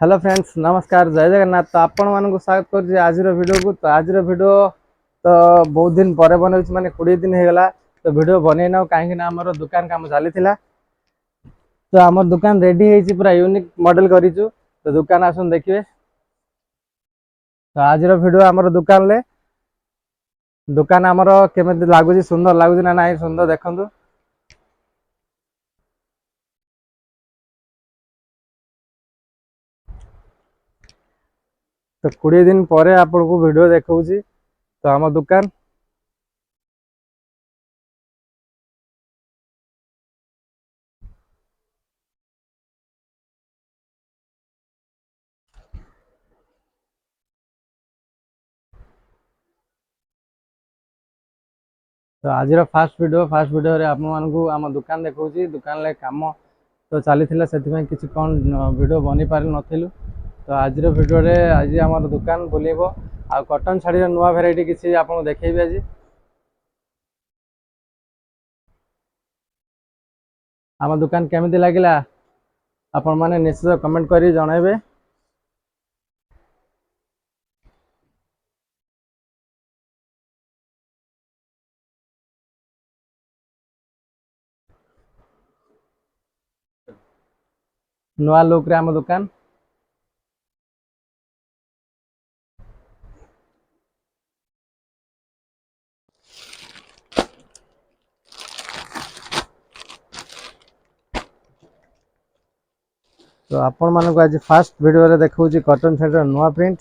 Hello friends, नमस्कार, जय जगन्नाथ। तो आपण मानक स्वागत कर आज वीडियो को। तो आज वीडियो तो बहुत दिन पर बन माने 20 दिन होगा। तो वीडियो बन ना कहीं आमर दुकान काम चली। तो आम दुकान रेडी है पूरा यूनिक मॉडल करूँ। तो दुकान आसन देखिए। तो आज वीडियो आमर दुकान ले दुकान आमर केमी लगुच सुंदर लगुच ना ना सुंदर देखु। तो 20 दिन पर आपन को वीडियो देखा। तो आम दुकान तो आज फास्ट वीडियो रे आप आम दुकान देखा। दुकान ले काम तो चली से किसी कौन वीडियो बनी पारि नथिलु। तो आज वीडियो रे आज आम दुकान बुलेब आ कॉटन शाड़ी नुआ भेराइटी किसी आपको देखेबी। आज आम दुकान केमिति लागिला आपण माने निश्चित कमेंट करी जणाइबे। नुआ लुक रे आम दुकान तो आपण मानक आज फास्ट वीडियो रे देखौची कॉटन शाड़ी नुआ प्रिंट।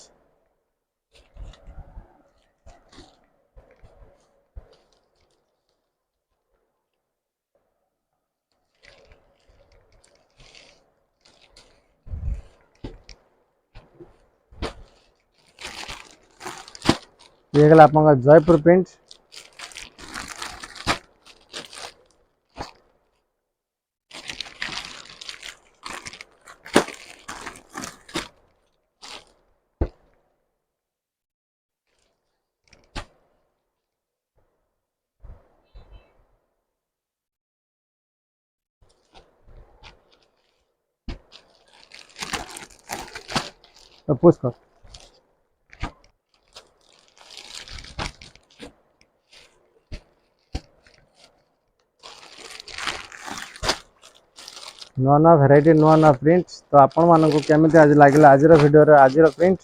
ये गला आपन जयपुर प्रिंट। तो पुश कर नुआ नुआ भेराइटी नुआ नुआ प्रिंट। तो आपण मानक केमिति आज लागिला आज वीडियो रे आज प्रिंट।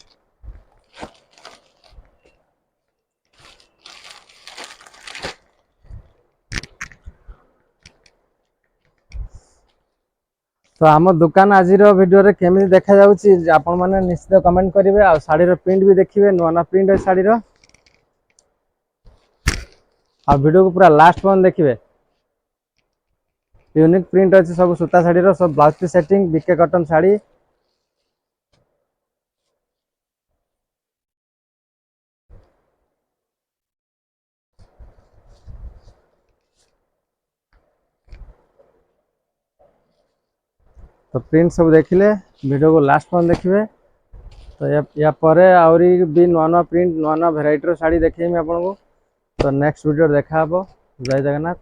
तो आम दुकान आज वीडियो रे केमिति देखा जाउची आपण माने निश्चित कमेंट करेंगे। आ शाड़ी प्रिंट भी देखिए नुआ नुआ प्रिंट है शाड़ी आ वीडियो को पूरा लास्ट पॉइंट देखिए। यूनिक प्रिंट अच्छी सब सूता शाड़ी सब ब्लाउज पीस सेटिंग बीके कॉटन शाड़ी। तो प्रिंट सब देखिले वीडियो को लास्ट पॉइंट देखिए। तो या परे आउरी भी नुआ नुआ प्रिंट नुआ नुआ भेराइटी शाड़ी देखेमी आपको। तो नेक्स्ट वीडियो देखा। जय जगन्नाथ।